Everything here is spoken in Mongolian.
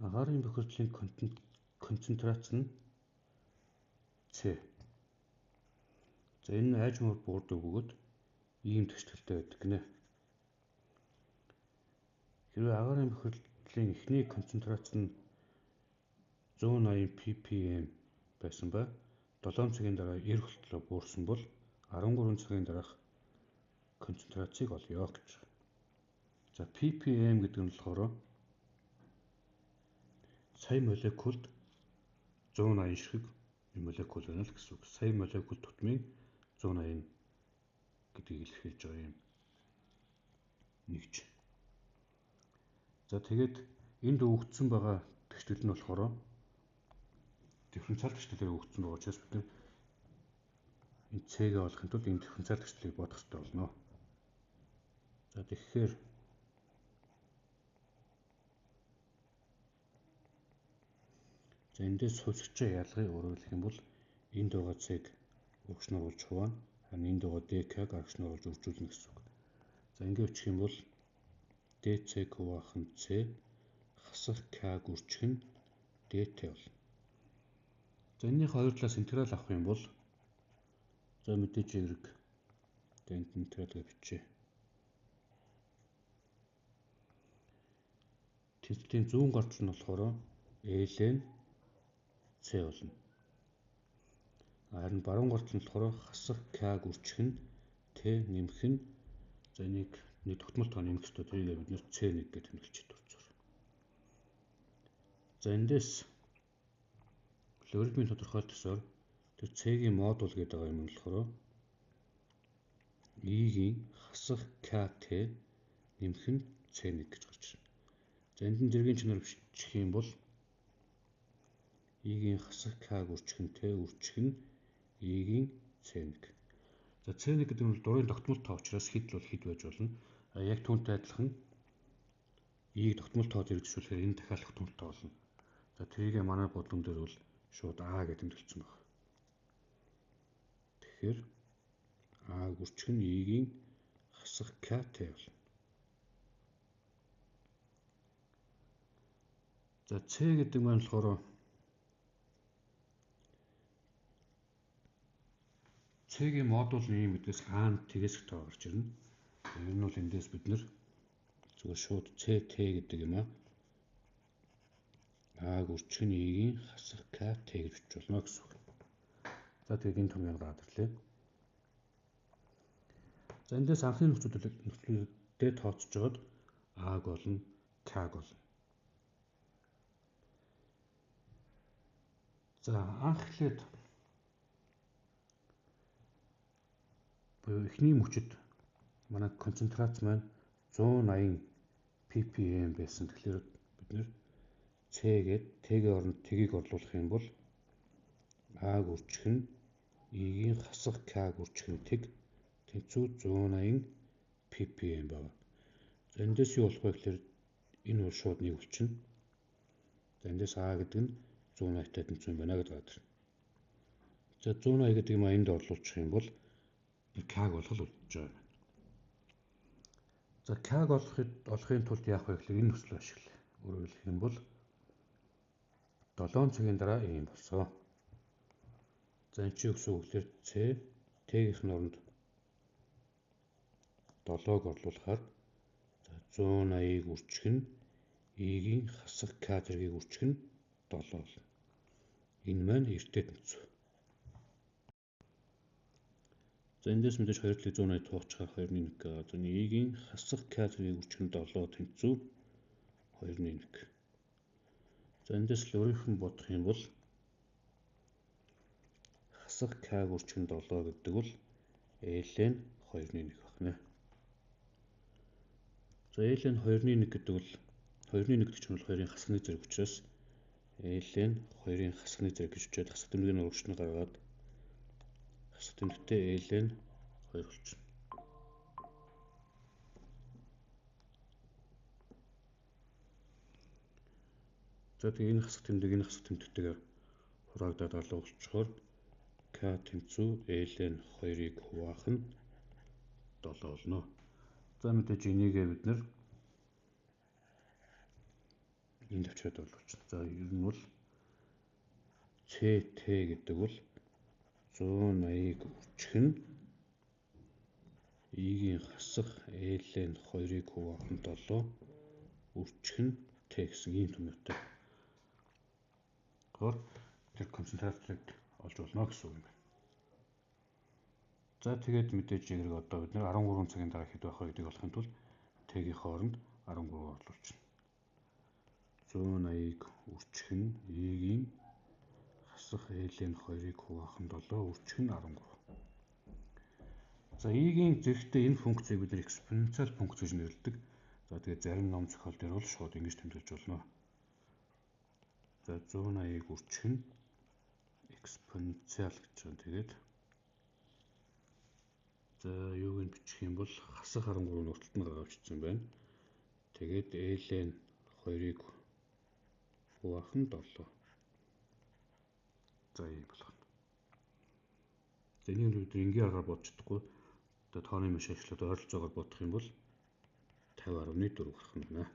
Агаарын бохирдлын концентрац нь С. За энэ айжмаар буурдаг бөгөөд ийм тэгшгэлтэй байдаг гинэ. Хэрвээ агаарын бохирдлын эхний концентрац нь 180 ppm байсан ба 7 цагийн дараа 90 болтлоо буурсан бол 13 цагийн дараах концентрацийг олё гэж. За ppm гэдэг нь болохоор сая молекулд 180 ширхэг молекул байна л гэсэн үг. Сая молекул тутмын 180 гэдгийг илэрхийлж байгаа юм нэгж. За тэгээд энд өгөгдсөн байгаа тэгштэл нь болохоор дифференциал тэгшгэлээр өгөгдсөн байгаа учраас бид энэ C-гээ олохын тулд энэ дифференциал тэгшлийг бодох хэрэгтэй болно. За тэгэхээр эндээс хувьсгчаа ялгыг өөрөглөх юм бол энд байгаа C-г урагш нь оруулж хуваана. Харин энд байгаа DK-г арагш нь оруулж үржүүлнэ гэсэн үг. За ингээд өчх юм бол DC-г хуваах нь C, хасах K-г үржих нь DT болно. За энэний хоёр талаас интеграл авах юм бол за мэдээж Y энд интегралыг бичье. Тэнцвэрийн зүүн гартал нь болохоор ln C болно. Харин баруун гартал нь болохоор хасах K-г үржих нь T нэмэх нь за энийг нэг тогтмол тоо нэмэх ёстой. Тэрийг бид нэр C1 гэж тэмдэглэж дурцгаар. За эндээс логарифмын тодорхойлолтсоор тэр C-ийн модуль гэдэг байгаа юм нь болохоор I-ийн хасах KT нэмэх нь C1 гэж гарч ирнэ. За энд нь зэргийн чанар бичих юм бол I-ийн хасах K-г үржих нь T үржих нь I-ийн C1. За C1 гэдэг нь дурын тогтмол тоо учраас хэд бол хэд байж болно. Яг түүнтэй адилхан I-г тогтмол тоод хэрэгжүүлэхээр энэ дахиад тогтмол тоо болно. За тэрийг манай бодлон дээр бол шууд А гэж тэмдэглэсэн байна. Тэгэхээр А-г үржих нь I-гийн хасах KT болно. За C гэдэг маань болохоор C-ийн модуль нь юм гэдгээс А-нд тэгээс тоо гарч ирнэ. Ер нь бол эндээс бид нэр зүгээр шууд CT гэдэг юм аа. А-г үржих нь I-гийн хасах KT гэж бичиж болно гэсэн үг. За тэгээд энэ томьёог даатгарлаа. За эндээс анхны нөхцөлөдөө тооцож жоод А-г болно, K-г болно. За анх эхлээд эхний мөчөд манай концентрац маань 180 ppm байсан. Тэгэхээр бид нэр C-гээд T-гийн оронд T-ийг орлуулах юм бол А-г үржих нь I-гийн хасах K-г үржих нь T тэнцүү 180 ppm байна. За эндээс юу болох вэ гэхээр энэ бол шууд нэг болчихно. За эндээс А гэдэг нь 180-тай тэнцүү юм байна гэдэг байна. За 180 гэдэг юм энд орлуулчих юм бол K-г олох үлдэж байгаа юм. За K-г олохын тулд яах вэ гэхээр энэ нөхцөлөөр ашиглая. Өөрөөр хэлэх юм бол 7 цагийн дараа ийм болсон. За энэ чинь гэсэн үг гэхээр C T-ийн оронд 7-г орлуулахаар 180-ыг үржих нь I-гийн хасах K зэргийг үржих нь 7 болно. Энэ маань эртээ тэнцүү. За эндээс мэдээж хоёр талыг 180 туугачаар 2-1 гэдэг. За I-гийн хасах K зэргийг үржих нь 7 тэнцүү 2-1. За эндээс логарифм бодох юм бол хасах K-г үржих нь 7 гэдэг бол ln 2-1 байна. За ln 2-1 гэдэг бол 2-1 гэдэг чинь бол 2-ын хасагны зэрэг учраас ln 2-ын хасагны зэрэг гэж үчээд хасах тэмдгийг нь урагш нь гаргаад хасах тэмдэгтээ ln 2 болчихно. За тэгээ энэ хасах тэмдэгтэйгээр хураагдаад алга болчихоор K тэнцүү ln 2-ыг хуваах нь 7 болно. За мэдээж энийгээ бид нэр энд авчираад боловч. За ер нь бол CT гэдэг бол 180-г үрчгэн I-ийн хасах L-ийн 2-ыг хуваахын 7 үрчгэн Т гэсэн ийм томьёотой. Тэгэхээр тэр концентраторыг олж болно гэсэн үг юм байна. За тэгээд мэдээж энийг одоо бид 13 цагийн дараа хэд байх вэ гэдгийг олохын тулд Т-ийн хооронд 13 орлуулчихна. 180-г үрчгэн I-ийн хасах L-ийн 2-ыг хуваахын 7 үрчгэн 13. За I-ийн зэрэгтэй энэ функцийг бид экспоненциал функц гэж нэрлэдэг. За тэгээд зарим ном зохиол дээр бол шууд ингэж тэмдэглэж болно. За 180-г үрчгэн экспоненциал гэж байна. Тэгээд за юуг нь бичих юм бол хасах 13 нөхцөлд нь гаргавчсан байна. Тэгээд L-ийн 2-ыг хуваах нь 7. За ийм болгоно. За энийг бид энгийн аргаар бодож чадахгүй. Одоо тооны маш ажлууд ойролцоогоор бодох юм бол 50.4 гарах нь байна.